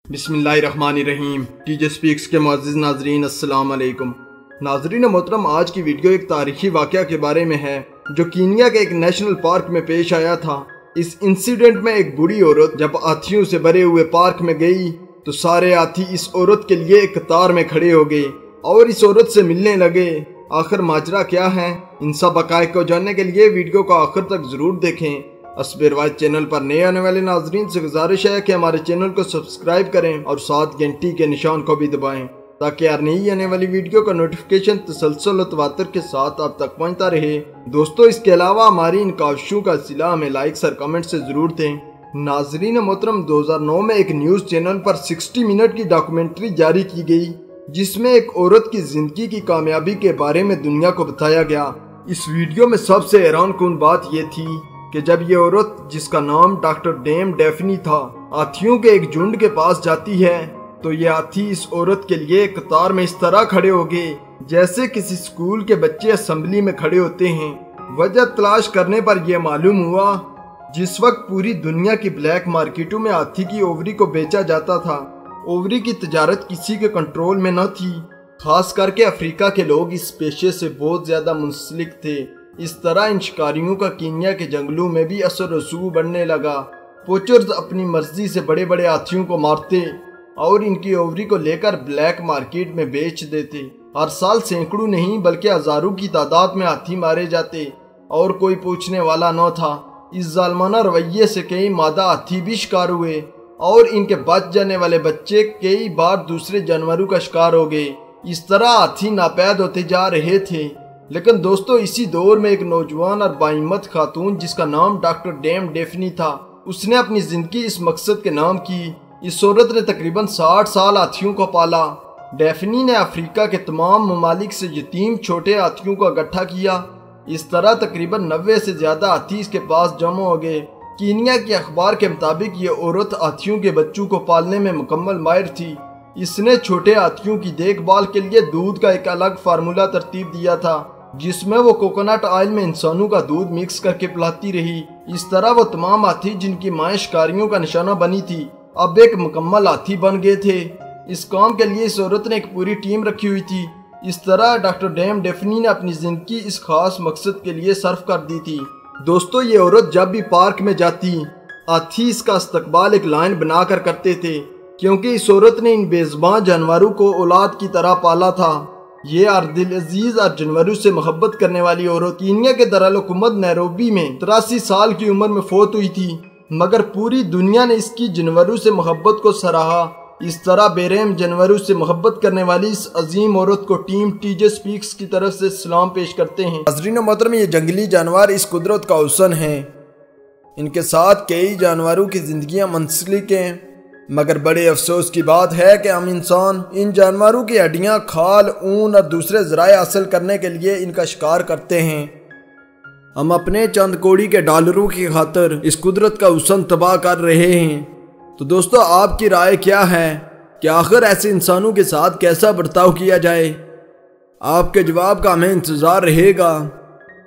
बिस्मिल्लाहिर्रहमानिर्रहीम। TJ speaks के मुअज़्ज़िज़ नाज़रीन, अस्सलाम वालेकुम। नाज़रीन मोहतरम, आज की वीडियो एक तारीखी वाक़या के बारे में है जो कीनिया के एक नेशनल पार्क में पेश आया था। इस इंसिडेंट में एक बूढ़ी औरत जब हाथियों से भरे हुए पार्क में गई तो सारे हाथी इस औरत के लिए एक कतार में खड़े हो गए और इस औरत से मिलने लगे। आखिर माजरा क्या है, इन सब हक़ाइक़ को जानने के लिए वीडियो को आखिर तक ज़रूर देखें। अस्ब रिवायत चैनल पर नए आने वाले नाजरीन से गुजारिश है कि हमारे चैनल को सब्सक्राइब करें और साथ घंटी के निशान को भी दबाएं ताकि हर नई आने वाली वीडियो का नोटिफिकेशन तसलसल और तवातर के साथ आप तक पहुंचता रहे। दोस्तों, इसके अलावा हमारी इन काविशों का सिला हमें लाइक्स और कमेंट से ज़रूर दें। नाजरीन मोहतरम, 2009 में एक न्यूज़ चैनल पर 60 मिनट की डॉक्यूमेंट्री जारी की गई जिसमें एक औरत की जिंदगी की कामयाबी के बारे में दुनिया को बताया गया। इस वीडियो में सबसे हैरान कुन बात यह थी कि जब ये औरत, जिसका नाम डॉक्टर डेम डेफनी था, हाथियों के एक झुंड के पास जाती है तो ये हाथी इस औरत के लिए कतार में इस तरह खड़े हो गए जैसे किसी स्कूल के बच्चे असेंबली में खड़े होते हैं। वजह तलाश करने पर यह मालूम हुआ जिस वक्त पूरी दुनिया की ब्लैक मार्केटों में हाथी की ओवरी को बेचा जाता था, ओवरी की तजारत किसी के कंट्रोल में न थी। खास करके अफ्रीका के लोग इस पेशे से बहुत ज्यादा मुंसलिक थे। इस तरह इन शिकारियों का कीनिया के जंगलों में भी असर रसूख बढ़ने लगा। पोचर्स अपनी मर्जी से बड़े बड़े हाथियों को मारते और इनकी ओवरी को लेकर ब्लैक मार्केट में बेच देते। हर साल सैकड़ों नहीं बल्कि हजारों की तादाद में हाथी मारे जाते और कोई पूछने वाला न था। इस जालमाना रवैये से कई मादा हाथी भी शिकार हुए और इनके बच जाने वाले बच्चे कई बार दूसरे जानवरों का शिकार हो गए। इस तरह हाथी नापैद होते जा रहे थे। लेकिन दोस्तों, इसी दौर में एक नौजवान और बाहिम्मत खातून जिसका नाम डॉक्टर डेम डेफनी था, उसने अपनी जिंदगी इस मकसद के नाम की। इस औरत ने तकरीबन 60 साल हाथियों को पाला। डेफनी ने अफ्रीका के तमाम ममालिक से यतीम छोटे हाथियों का इकट्ठा किया। इस तरह तकरीबन 90 से ज्यादा हाथी इसके पास जमा हो गए। कीनिया के अखबार के मुताबिक ये औरत हाथियों के बच्चों को पालने में मुकम्मल माहिर थी। इसने छोटे हाथियों की देखभाल के लिए दूध का एक अलग फार्मूला तरतीब दिया था जिसमें वो कोकोनट ऑयल में इंसानों का दूध मिक्स करके पिलाती रही। इस तरह वो तमाम हाथी जिनकी माएँ शिकारियों का निशाना बनी थी अब एक मुकम्मल हाथी बन गए थे। इस काम के लिए इस औरत ने एक पूरी टीम रखी हुई थी। इस तरह डॉक्टर डेम डेफनी ने अपनी जिंदगी इस खास मकसद के लिए सर्फ कर दी थी। दोस्तों, ये औरत जब भी पार्क में जाती, हाथी इसका इस्तकबाल एक लाइन बनाकर करते थे क्योंकि इस औरत ने इन बेज़ुबान जानवरों को औलाद की तरह पाला था। ये दिल अजीज और जानवरों से मोहब्बत करने वाली औरत कीनिया के दराल हुकूमत नैरोबी में 83 साल की उम्र में फौत हुई थी, मगर पूरी दुनिया ने इसकी जानवरों से मोहब्बत को सराहा। इस तरह बेरहम जानवरों से मोहब्बत करने वाली इस अजीम औरत को टीम टीजे स्पीक्स की तरफ से सलाम पेश करते हैं। नाज़रीन मोहतरम, ये जंगली जानवर इस कुदरत का हुस्न है। इनके साथ कई जानवरों की जिंदगियां मुंसलिक हैं, मगर बड़े अफसोस की बात है कि हम इंसान इन जानवरों की हड्डियां, खाल, ऊन और दूसरे ज़राए हासिल करने के लिए इनका शिकार करते हैं। हम अपने चंद कौड़ी के डॉलरों की खातिर इस कुदरत का हुस्न तबाह कर रहे हैं। तो दोस्तों, आपकी राय क्या है कि आखिर ऐसे इंसानों के साथ कैसा बर्ताव किया जाए? आपके जवाब का हमें इंतज़ार रहेगा।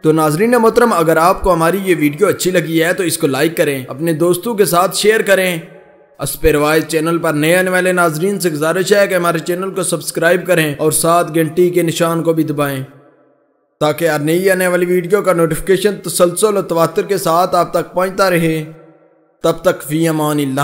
तो नाज़रीन मोहतरम, अगर आपको हमारी ये वीडियो अच्छी लगी है तो इसको लाइक करें, अपने दोस्तों के साथ शेयर करें। अस्ब रिवायत चैनल पर नए आने वाले नाजरीन से गुजारिश है कि हमारे चैनल को सब्सक्राइब करें और साथ घंटी के निशान को भी दबाएं ताकि हर नई आने वाली वीडियो का नोटिफिकेशन तसलसल और तवातर के साथ आप तक पहुंचता रहे। तब तक फी अमानिल्लाह।